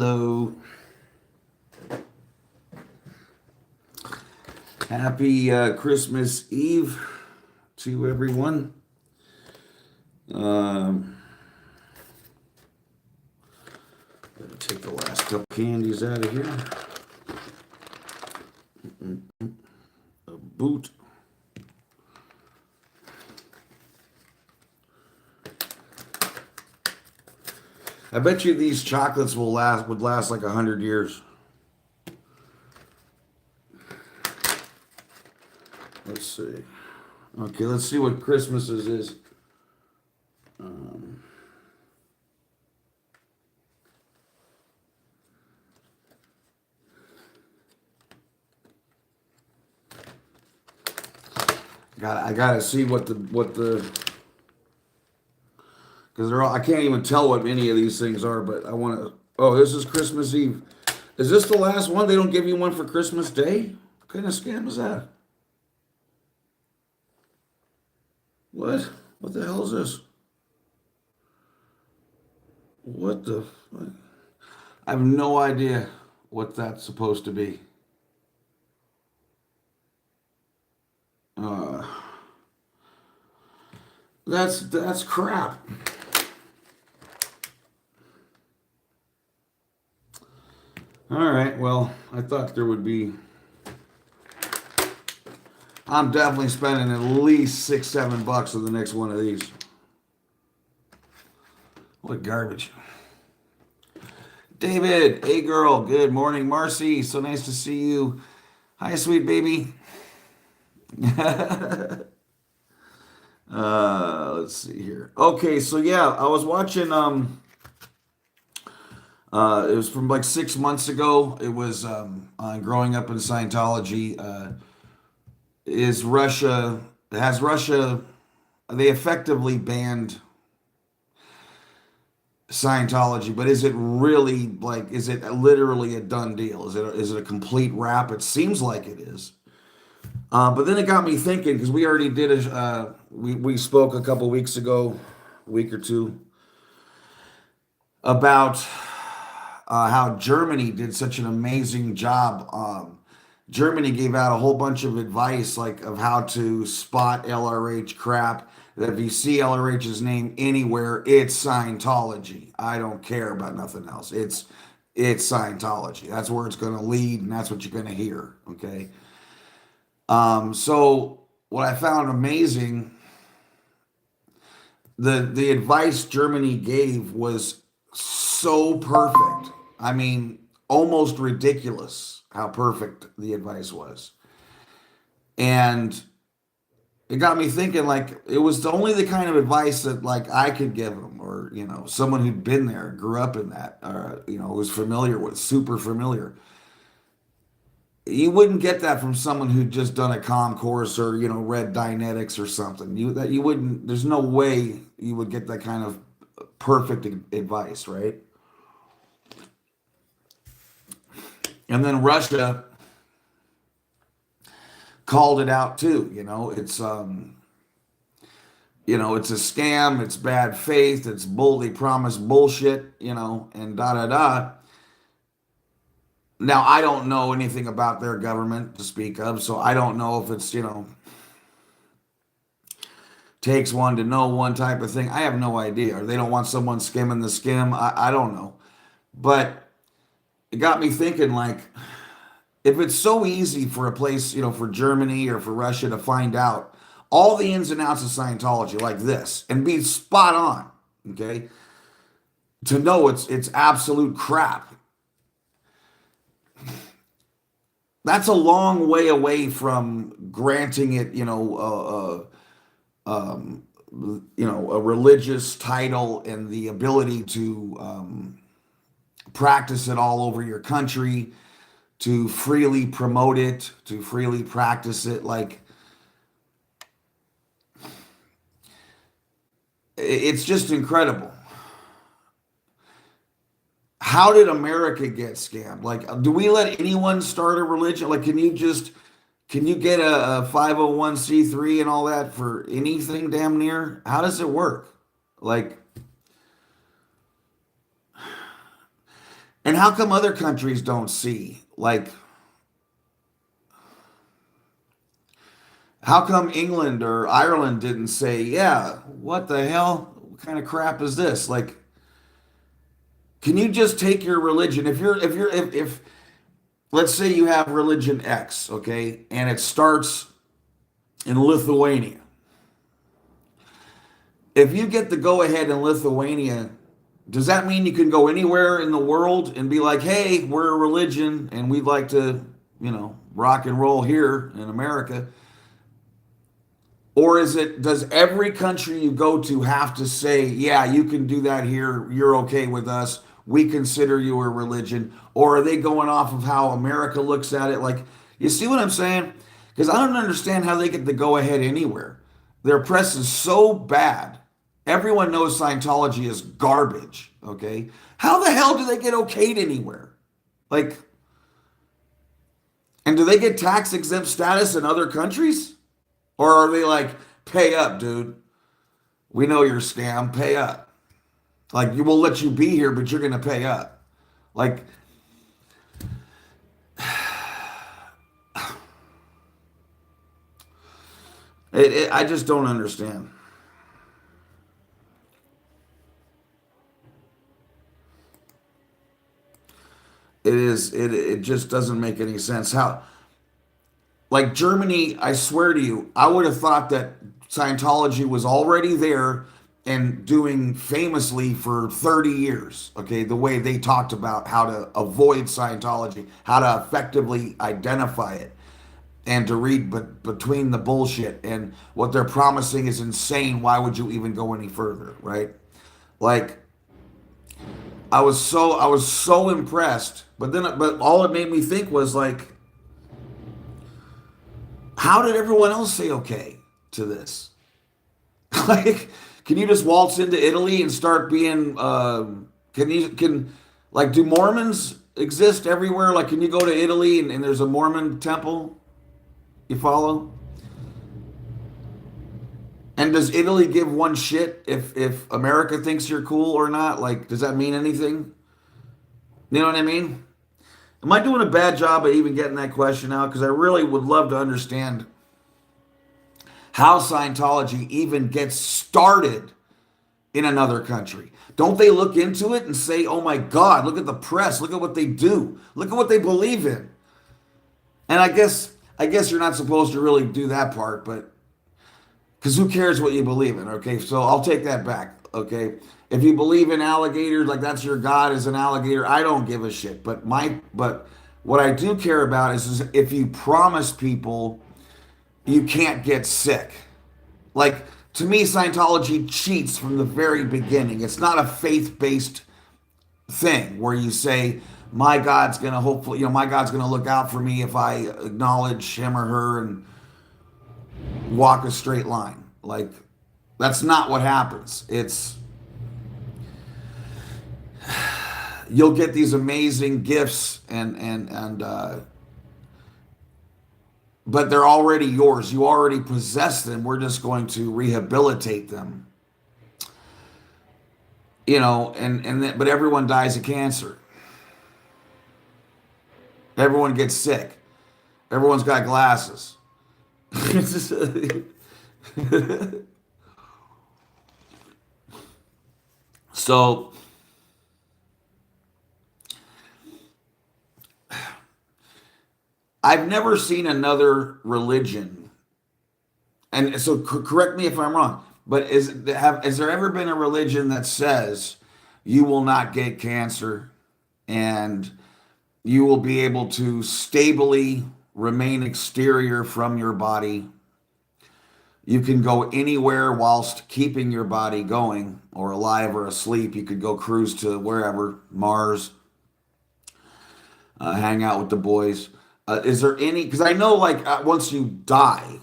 Hello. Happy Christmas Eve to everyone. Um, Gonna take the last couple candies out of here. A boot. I bet you these chocolates would last like 100 years. Let's see. Okay, let's see what Christmas's is. Um, I gotta see what the because they're all, I can't even tell what any of these things are, but I want to. Oh, this is Christmas Eve. Is this the last one? They don't give you one for Christmas Day? What kind of scam is that? What? What the hell is this? What the? Fuck? I have no idea what that's supposed to be. Uh, that's crap. All right. Well, I thought there would be. I'm definitely spending at least $6, $7 on the next one of these. What garbage. David, hey girl, good morning. Marcy, so nice to see you. Hi, sweet baby. Let's see here. Okay, so yeah, I was watching. It was from like 6 months ago. It was on growing up in Scientology. Is Russia has Russia? They effectively banned Scientology, but is it really like? Is it literally a done deal? Is it a complete wrap? It seems like it is. But then it got me thinking because we already did a we spoke a couple weeks ago, week or two, about how Germany did such an amazing job. Germany gave out a whole bunch of advice, like of how to spot LRH crap. That if you see LRH's name anywhere, it's Scientology. I don't care about nothing else. It's Scientology. That's where it's going to lead, and that's what you're going to hear. Okay. So what I found amazing, the advice Germany gave was so perfect. I mean, almost ridiculous how perfect the advice was. And it got me thinking like it was only the kind of advice that like I could give them or someone who'd been there, grew up in that, or was familiar with, super familiar. You wouldn't get that from someone who'd just done a comm course or read Dianetics or something. You wouldn't. There's no way you would get that kind of perfect advice, right? And then Russia called it out too. It's a scam. It's bad faith. It's bull. They promise bullshit. And da da da. Now, I don't know anything about their government to speak of, so I don't know if it's, takes one to know one type of thing. I have no idea. Or they don't want someone skimming the skim. I don't know. But it got me thinking, like, if it's so easy for a place, for Germany or for Russia to find out all the ins and outs of Scientology like this and be spot on, okay, to know it's absolute crap. That's a long way away from granting it, a religious title and the ability to practice it all over your country, to freely promote it, to freely practice it. Like, it's just incredible. How did America get scammed? Like, do we let anyone start a religion? Like, can you get a 501c3 and all that for anything damn near? How does it work? Like, And how come other countries don't see? Like, how come England or Ireland didn't say, yeah, what the hell? What kind of crap is this? Like, can you just take your religion? If let's say you have religion X, okay, and it starts in Lithuania. If you get the go ahead in Lithuania, does that mean you can go anywhere in the world and be like, hey, we're a religion and we'd like to, rock and roll here in America? Or does every country you go to have to say, yeah, you can do that here, you're okay with us, we consider you a religion? Or are they going off of how America looks at it? Like, you see what I'm saying? Because I don't understand how they get the go ahead anywhere. Their press is so bad. Everyone knows Scientology is garbage, okay? How the hell do they get okayed anywhere? Like, and do they get tax exempt status in other countries? Or are they like, pay up, dude? We know you're a scam, pay up. Like, we'll let you be here, but you're going to pay up. Like, I just don't understand. It just doesn't make any sense. How, like Germany, I swear to you, I would have thought that Scientology was already there and doing famously for 30 years. Okay, the way they talked about how to avoid Scientology, how to effectively identify it, and to read between the bullshit. And what they're promising is insane. Why would you even go any further, right? Like, I was so impressed, but all it made me think was like, how did everyone else say okay to this? Like, can you just waltz into Italy and start being? Can like, do Mormons exist everywhere? Like, can you go to Italy and there's a Mormon temple? You follow? And does Italy give one shit if America thinks you're cool or not? Like, does that mean anything? You know what I mean? Am I doing a bad job at even getting that question out? Because I really would love to understand how Scientology even gets started in another country. Don't they look into it and say, oh my God, look at the press, look at what they do, look at what they believe in? And I guess you're not supposed to really do that part, but because who cares what you believe in? Okay, so I'll take that back. Okay, if you believe in alligators, like that's your god is an alligator, I don't give a shit. But what I do care about is if you promise people you can't get sick. Like, to me, Scientology cheats from the very beginning. It's not a faith-based thing where you say, my God's gonna hopefully, my God's gonna look out for me if I acknowledge him or her and walk a straight line. Like, that's not what happens. It's you'll get these amazing gifts and but they're already yours. You already possess them. We're just going to rehabilitate them. But everyone dies of cancer. Everyone gets sick. Everyone's got glasses. So I've never seen another religion, and so correct me if I'm wrong, but has there ever been a religion that says you will not get cancer and you will be able to stably remain exterior from your body? You can go anywhere whilst keeping your body going or alive or asleep. You could go cruise to wherever, Mars, hang out with the boys. Is there any? Because I know, like, once you die,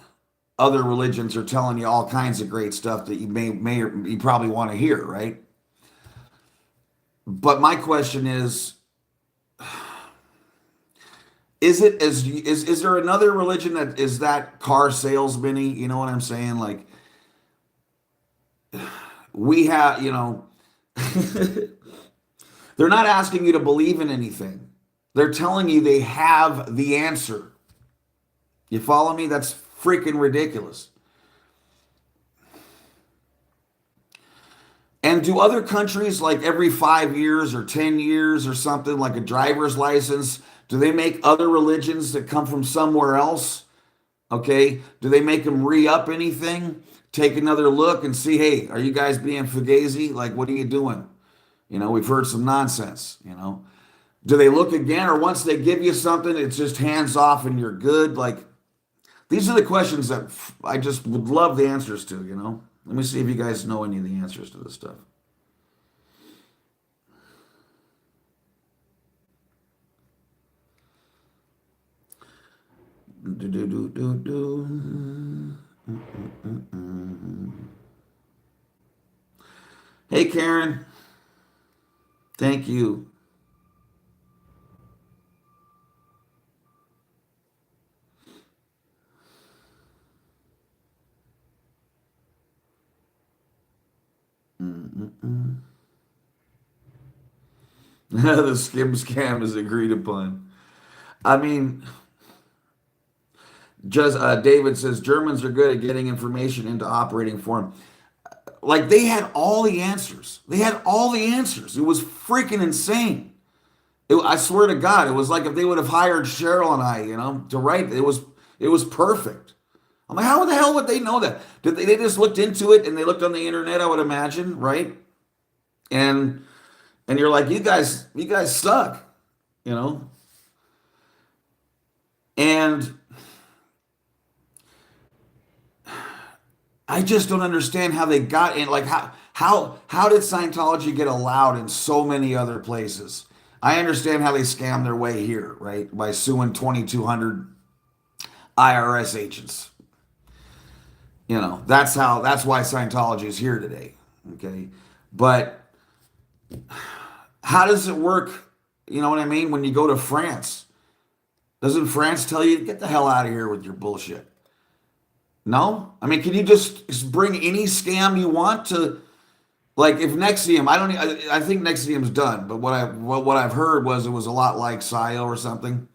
other religions are telling you all kinds of great stuff that you may or you probably want to hear, right? But my question is there another religion that is that car salesman-y? You know what I'm saying? Like, we have, They're not asking you to believe in anything. They're telling you they have the answer. You follow me? That's freaking ridiculous. And do other countries, like every 5 years or 10 years or something, like a driver's license, do they make other religions that come from somewhere else? Okay. Do they make them re up anything? Take another look and see, hey, are you guys being fugazi? Like, what are you doing? We've heard some nonsense. Do they look again, or once they give you something, it's just hands off and you're good? Like, these are the questions that I just would love the answers to. Let me see if you guys know any of the answers to this stuff. Do, do, do, do, do. Hey, Karen. Thank you. The skim scam is agreed upon. I mean, just David says Germans are good at getting information into operating form. Like, they had all the answers. They had all the answers. It was freaking insane. I swear to God, it was like if they would have hired Cheryl and I, to write. It was perfect. I'm like, how the hell would they know that? Did they just looked into it and they looked on the internet? I would imagine, right? And you're like, you guys suck, you know. And I just don't understand how they got in. Like, how did Scientology get allowed in so many other places? I understand how they scam their way here, right? By suing 2,200 IRS agents. That's why Scientology is here today. Okay. But how does it work? You know what I mean? When you go to France, doesn't France tell you, get the hell out of here with your bullshit? No? I mean, can you just bring any scam you want to, like, if Nexium, I think Nexium's done, but what I've heard was it was a lot like Scio or something.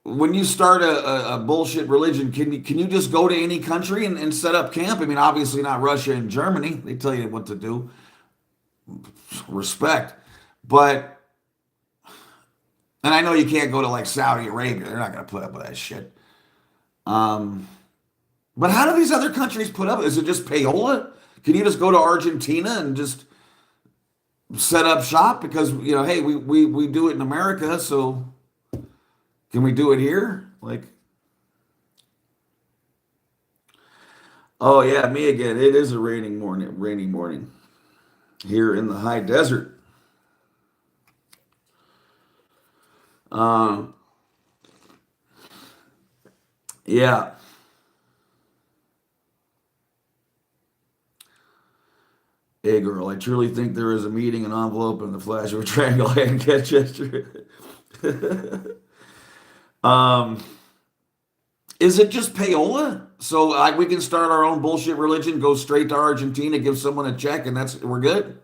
When you start a bullshit religion, can you just go to any country and set up camp? I mean, obviously not Russia and Germany. They tell you what to do. Respect. But, and I know you can't go to like Saudi Arabia. They're not going to put up with that shit. Um, but how do these other countries put up? Is it just payola? Can you just go to Argentina and just set up shop? Because, hey, we do it in America, so can we do it here? Like, oh yeah, me again. It is a rainy morning here in the high desert. Um, yeah. Hey girl, I truly think there is a meeting, an envelope, and the flash of a triangle hand gesture. um, is it just payola? So like we can start our own bullshit religion, go straight to Argentina, give someone a check, and we're good?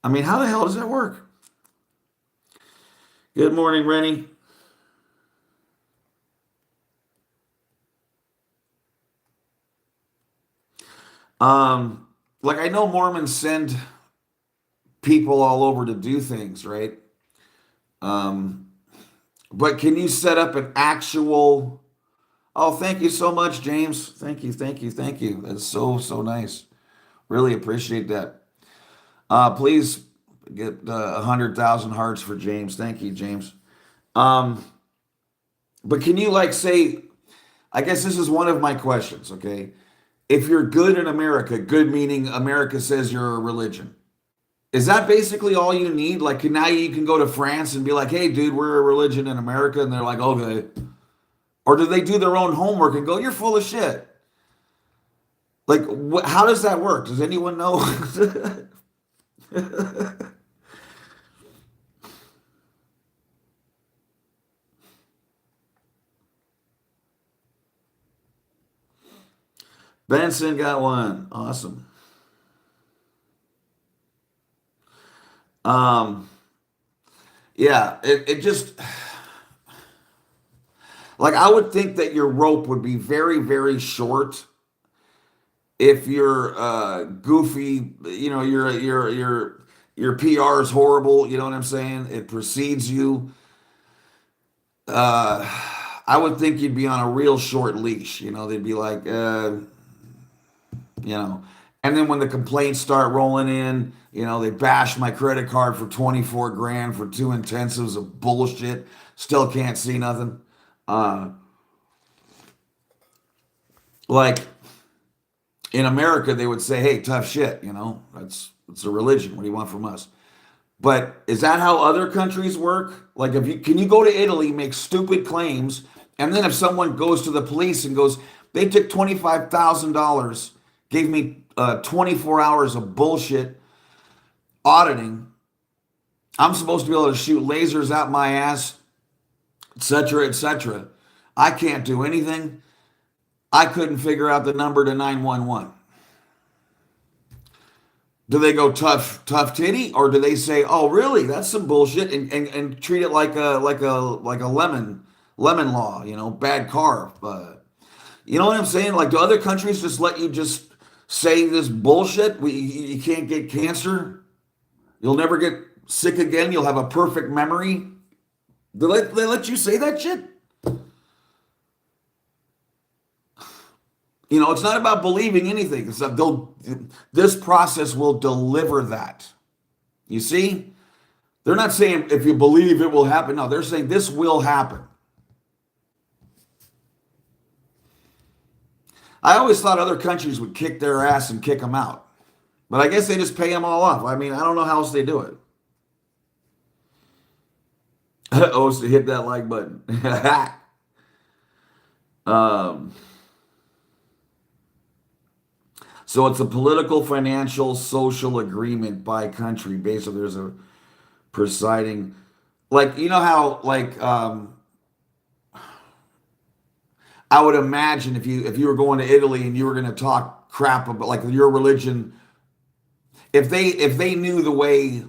I mean, how the hell does that work? Good morning, Rennie. Like I know Mormons send people all over to do things, right? Um, but can you set up an actual? Oh, thank you so much, James. Thank you, thank you, thank you. That's so nice. Really appreciate that. Please get 100,000 hearts for James. Thank you, James. Um, but can you like say? I guess this is one of my questions. Okay, if you're good in America, good meaning America says you're a religion. Is that basically all you need? Like now you can go to France and be like, "Hey, dude, we're a religion in America," and they're like, "Okay." Or do they do their own homework and go, "You're full of shit"? Like, how does that work? Does anyone know? Benson got one. Awesome. Um, yeah, it just like I would think that your rope would be very, very short if you're goofy. You know, your PR is horrible. You know what I'm saying? It precedes you. Uh, I would think you'd be on a real short leash. You know, they'd be like, you know. And then when the complaints start rolling in, you know, they bash my credit card for 24 grand for two intensives of bullshit. Still can't see nothing. Uh, like in America, they would say, "Hey, tough shit." You know, that's a religion. What do you want from us? But is that how other countries work? Like, if you can you go to Italy, make stupid claims, and then if someone goes to the police and goes, they took $25,000, gave me 24 hours of bullshit auditing. I'm supposed to be able to shoot lasers out my ass, etc., etc. I can't do anything. I couldn't figure out the number to 911. Do they go tough titty, or do they say, "Oh, really? That's some bullshit," and treat it like a lemon law, you know, bad car. You know what I'm saying? Like, do other countries just let you just say this bullshit? You can't get cancer. You'll never get sick again. You'll have a perfect memory. They let you say that shit? You know, it's not about believing anything. It's that this process will deliver that. You see? They're not saying if you believe it will happen. No, they're saying this will happen. I always thought other countries would kick their ass and kick them out. But I guess they just pay them all off. I mean, I don't know how else they do it. Oh, so hit that like button. um, so it's a political, financial, social agreement by country. Basically, there's a presiding, like, you know how, like, I would imagine if you were going to Italy and you were going to talk crap about like your religion, if they knew the way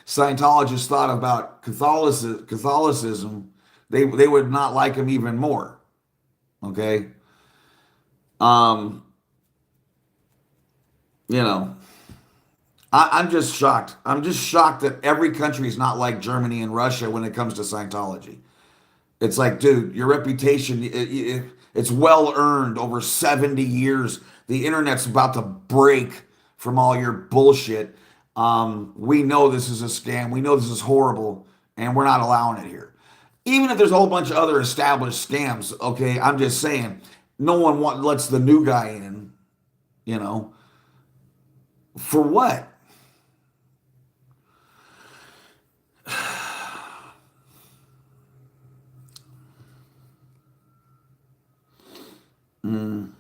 Scientologists thought about Catholicism, they would not like him even more. Okay, um, you know, I'm just shocked. I'm just shocked that every country is not like Germany and Russia when it comes to Scientology. It's like, dude, your reputation, it's well earned over 70 years. The internet's about to break from all your bullshit. We know this is a scam. We know this is horrible, and we're not allowing it here. Even if there's a whole bunch of other established scams, okay, I'm just saying, no one lets the new guy in, you know, for what? Mm.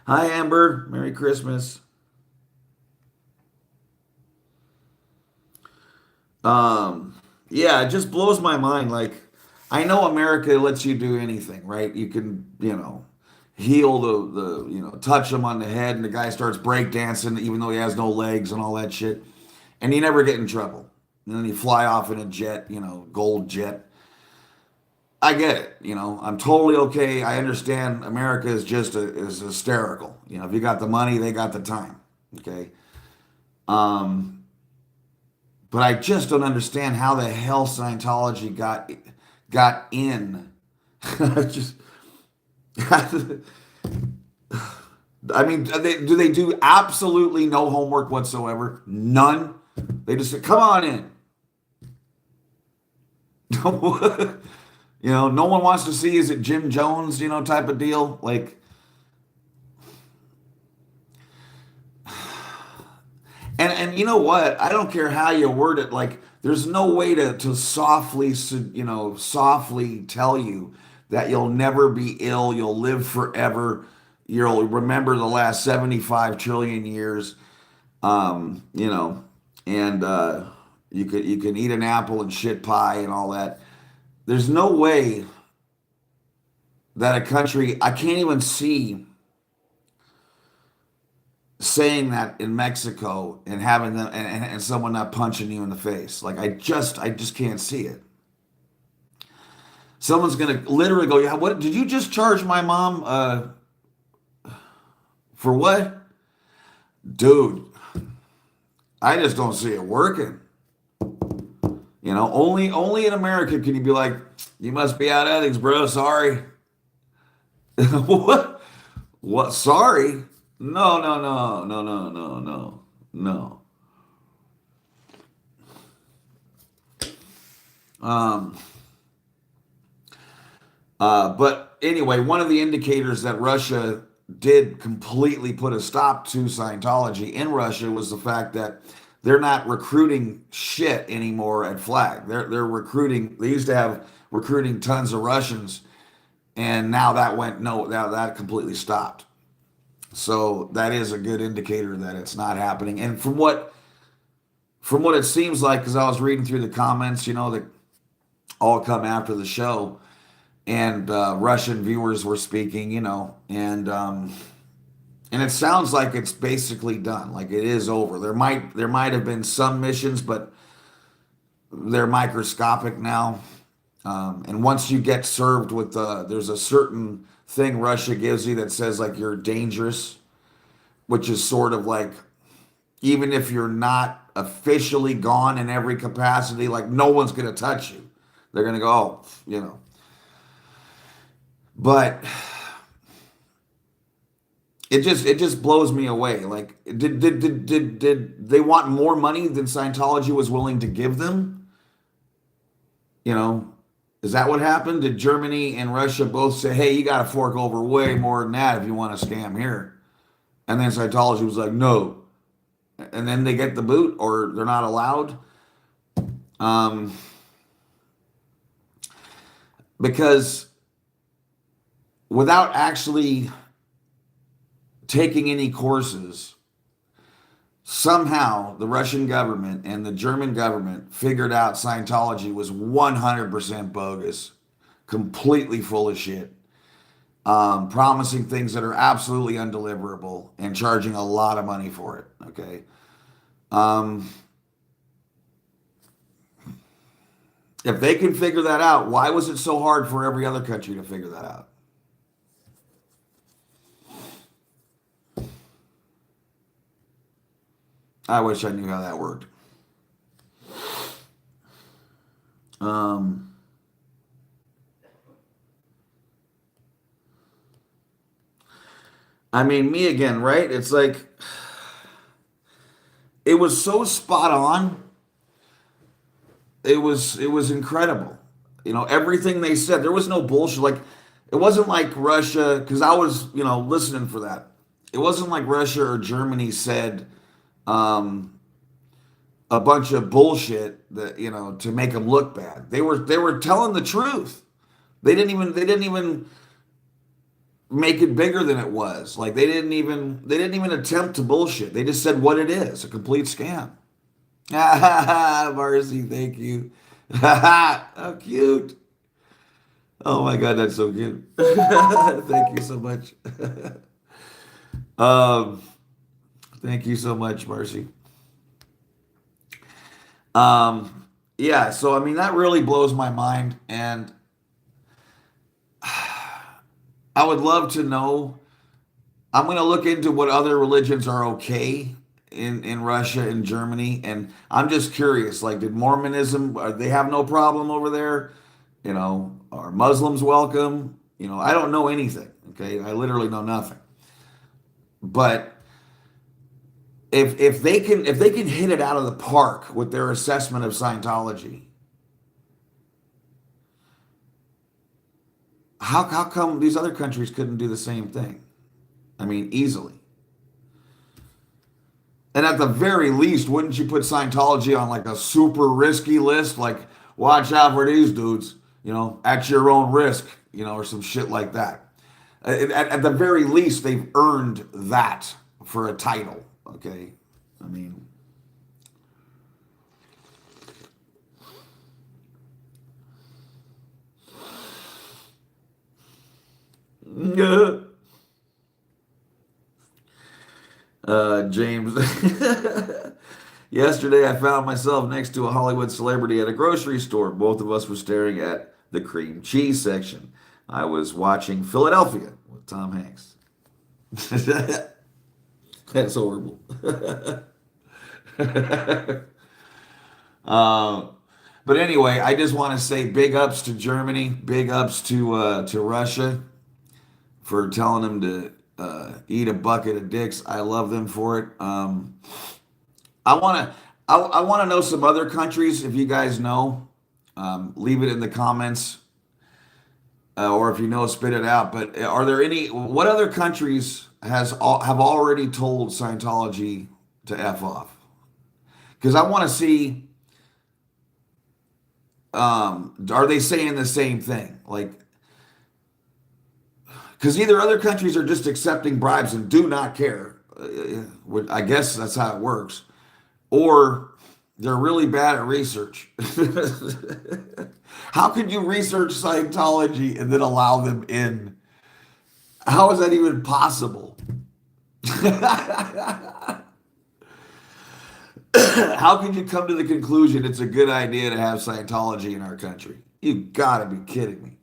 Hi, Amber. Merry Christmas. Um, yeah, it just blows my mind. Like, I know America lets you do anything, right? You can, heal touch him on the head, and the guy starts breakdancing, even though he has no legs and all that shit, and you never get in trouble. And then you fly off in a jet, gold jet. I get it, I'm totally okay. I understand America is hysterical. If you got the money, they got the time. Okay. Um, but I just don't understand how the hell Scientology got in. just, I mean, do they do absolutely no homework whatsoever? None. They just say, "Come on in." No one wants to see, is it Jim Jones, type of deal. Like, and you know what? I don't care how you word it. Like, there's no way to softly tell you that you'll never be ill, you'll live forever, you'll remember the last 75 trillion years, um, you know, and you can eat an apple and shit pie and all that. There's no way that a country, I can't even see saying that in Mexico and having them and someone not punching you in the face. Like I just can't see it. Someone's gonna literally go, yeah, what did you just charge my mom for what? Dude, I just don't see it working. Only in America can you be like, you must be out ethics, bro. Sorry. What? What? Sorry? No, no, no, no, no, no, no, no. Um, but anyway, one of the indicators that Russia did completely put a stop to Scientology in Russia was the fact that they're not recruiting shit anymore at Flag. They're recruiting. They used to have recruiting tons of Russians, and now that went no. Now that completely stopped. So that is a good indicator that it's not happening. And from what it seems like, because I was reading through the comments, that all come after the show, and Russian viewers were speaking, and it sounds like it's basically done, like it is over. There might have been some missions, but they're microscopic now. And once you get served with there's a certain thing Russia gives you that says like you're dangerous, which is sort of like even if you're not officially gone in every capacity, like no one's gonna touch you. They're gonna go, oh, But it just blows me away. Like, did they want more money than Scientology was willing to give them? You know, is that what happened? Did Germany and Russia both say, "Hey, you got to fork over way more than that if you want to scam here"? And then Scientology was like, "No," and then they get the boot, or they're not allowed. Um, because without actually taking any courses, somehow the Russian government and the German government figured out Scientology was 100% bogus, completely full of shit, promising things that are absolutely undeliverable and charging a lot of money for it. Okay. Um, if they can figure that out, why was it so hard for every other country to figure that out? I wish I knew how that worked. Um, I mean, me again, right? It's like it was so spot on. It was incredible. Everything they said. There was no bullshit. Like it wasn't like Russia, because I was, listening for that. It wasn't like Russia or Germany said um, a bunch of bullshit that to make them look bad. They were telling the truth. They didn't even make it bigger than it was. Like they didn't even attempt to bullshit. They just said what it is, a complete scam. Marcy, thank you. How cute. Oh my God, that's so cute. Thank you so much. um, Thank you so much, Marcy. Um, yeah, so I mean that really blows my mind, and I would love to know. I'm going to look into what other religions are okay in Russia and Germany, and I'm just curious. Like, did Mormonism? They have no problem over there? Are Muslims welcome? I don't know anything. Okay, I literally know nothing. But if they can hit it out of the park with their assessment of Scientology, how come these other countries couldn't do the same thing? I mean, easily. And at the very least, wouldn't you put Scientology on like a super risky list? Like, watch out for these dudes, at your own risk, or some shit like that. At the very least, they've earned that for a title. Okay. I mean, James. Yesterday, I found myself next to a Hollywood celebrity at a grocery store. Both of us were staring at the cream cheese section. I was watching Philadelphia with Tom Hanks. That's horrible. uh, but anyway, I just want to say big ups to Germany, big ups to Russia for telling them to eat a bucket of dicks. I love them for it. I want to I want to know some other countries if you guys know. Leave it in the comments, or if you know, spit it out. But are there any? What other countries have already told Scientology to f off? Because I want to see. Are they saying the same thing? Like, because either other countries are just accepting bribes and do not care. I guess that's how it works. Or they're really bad at research. How could you research Scientology and then allow them in? How is that even possible? How could you come to the conclusion it's a good idea to have Scientology in our country? You gotta be kidding me.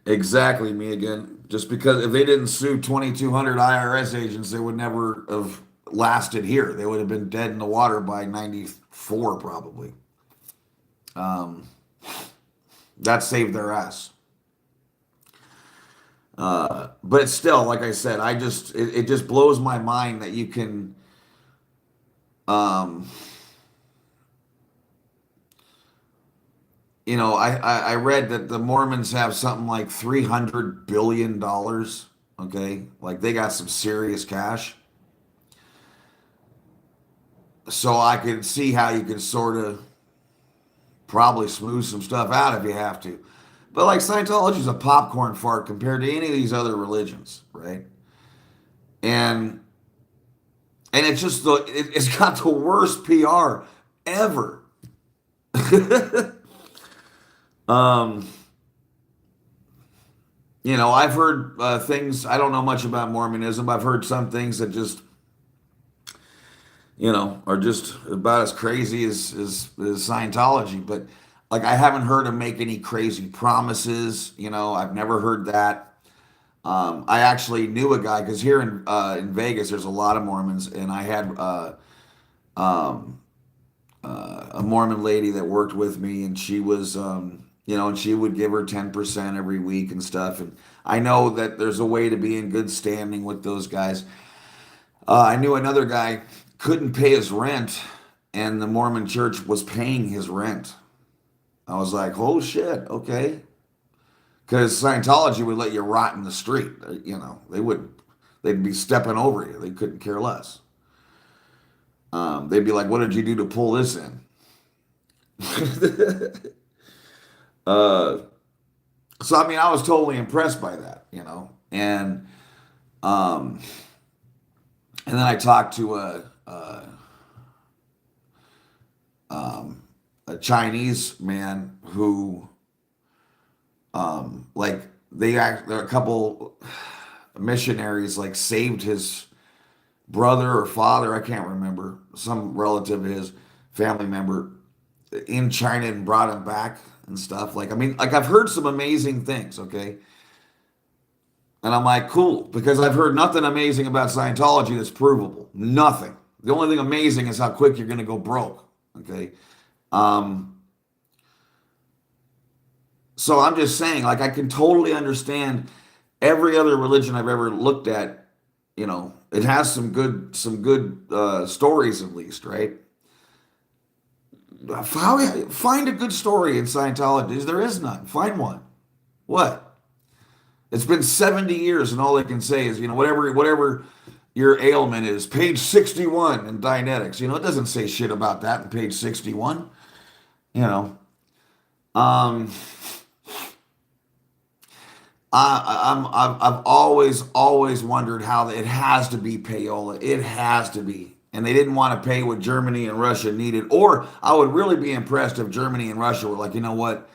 Exactly, me again. Just because if they didn't sue 2,200 IRS agents, they would never have lasted here. They would have been dead in the water by 94, probably. Um, that saved their ass. But still, like I said, it just blows my mind that you can. Um, I read that the Mormons have something like $300 billion. Okay, like they got some serious cash. So I could see how you could sort of probably smooth some stuff out if you have to. But like Scientology is a popcorn fart compared to any of these other religions, right? And it's just it's got the worst PR ever. um, I've heard things. I don't know much about Mormonism. I've heard some things that just are just about as crazy as Scientology. But like, I haven't heard him make any crazy promises. I've never heard that. I actually knew a guy because here in Vegas, there's a lot of Mormons, and I had um, a Mormon lady that worked with me, and she was, and she would give her 10% every week and stuff. And I know that there's a way to be in good standing with those guys. I knew another guy couldn't pay his rent, and the Mormon church was paying his rent. I was like, oh shit, okay. Because Scientology would let you rot in the street. They'd be stepping over you. They couldn't care less. They'd be like, what did you do to pull this in? uh, so, I mean, I was totally impressed by that. Um, and then I talked to a Chinese man who, like, there are a couple missionaries like saved his brother or father, I can't remember, some relative of his, family member in China, and brought him back and stuff. Like, I mean, like, I've heard some amazing things, okay? And I'm like, cool, because I've heard nothing amazing about Scientology that's provable. Nothing. The only thing amazing is how quick you're going to go broke, okay? Um, so I'm just saying, like, I can totally understand every other religion I've ever looked at. It has some good stories, at least, right? Find a good story in Scientology. There is none. Find one. What? It's been 70 years, and all they can say is, whatever your ailment is, page 61 in Dianetics. It doesn't say shit about that in page 61. You know, um, I've always wondered how it has to be payola. It has to be. and they didn't want to pay what Germany and Russia needed. Or I would really be impressed if Germany and Russia were like, you know what,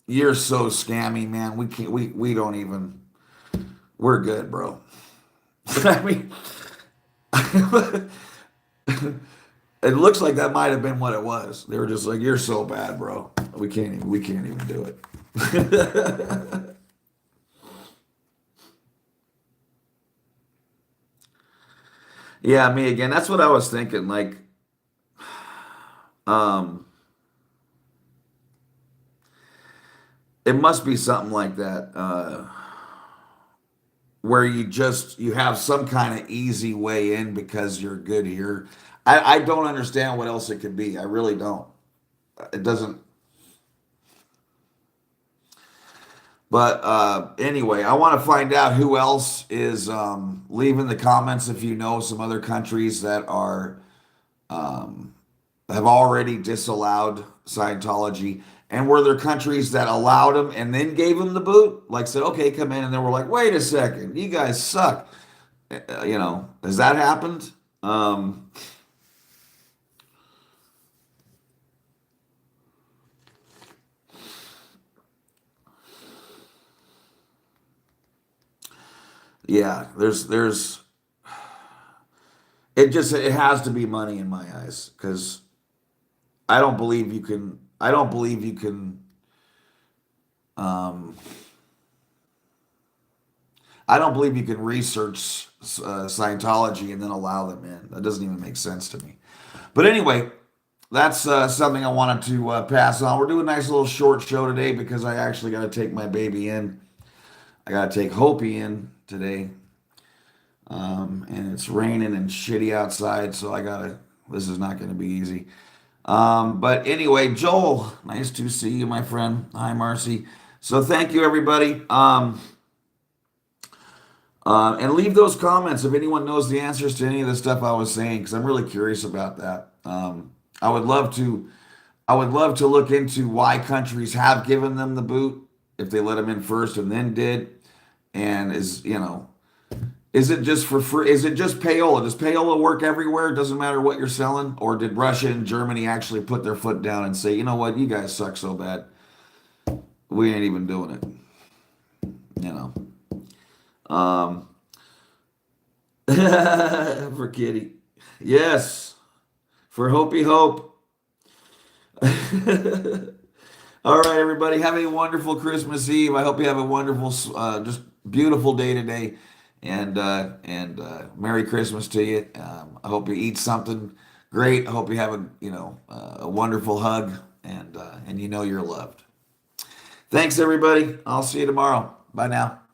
you're so scammy, man. We can't. We don't even. We're good, bro. I mean, it looks like that might have been what it was. They were just like, "You're so bad, bro. We can't even do it." Yeah, me again. That's what I was thinking. Like, um, it must be something like that, where you have some kind of easy way in because you're good here. I don't understand what else it could be. I really don't. It doesn't. But anyway, I want to find out who else is leave in the comments if you know some other countries that are um, have already disallowed Scientology, and were there countries that allowed them and then gave them the boot, like said, "Okay, come in," and then we're like, "Wait a second, you guys suck." Has that happened? Um, yeah, there's it has to be money in my eyes because I don't believe you can. Um, I don't believe you can research Scientology and then allow them in. That doesn't even make sense to me. But anyway, that's something I wanted to pass on. We're doing a nice little short show today because I actually got to take my baby in. I got to take Hopi in today, and it's raining and shitty outside, so I gotta. This is not going to be easy. But anyway, Joel, nice to see you, my friend. Hi, Marcy. So thank you, everybody. And leave those comments if anyone knows the answers to any of the stuff I was saying, because I'm really curious about that. I would love to. I would love to look into why countries have given them the boot if they let them in first and then did. And is it just for free? Is it just payola? Does payola work everywhere? It doesn't matter what you're selling, or did Russia and Germany actually put their foot down and say, you know what, you guys suck so bad, we ain't even doing it. You know. Um, for Kitty. Yes, for Hopi Hope. All right, everybody, have a wonderful Christmas Eve. I hope you have a wonderful, just beautiful day today, and Merry Christmas to you. I hope you eat something great. I hope you have a wonderful hug, and you know you're loved. Thanks, everybody. I'll see you tomorrow. Bye now.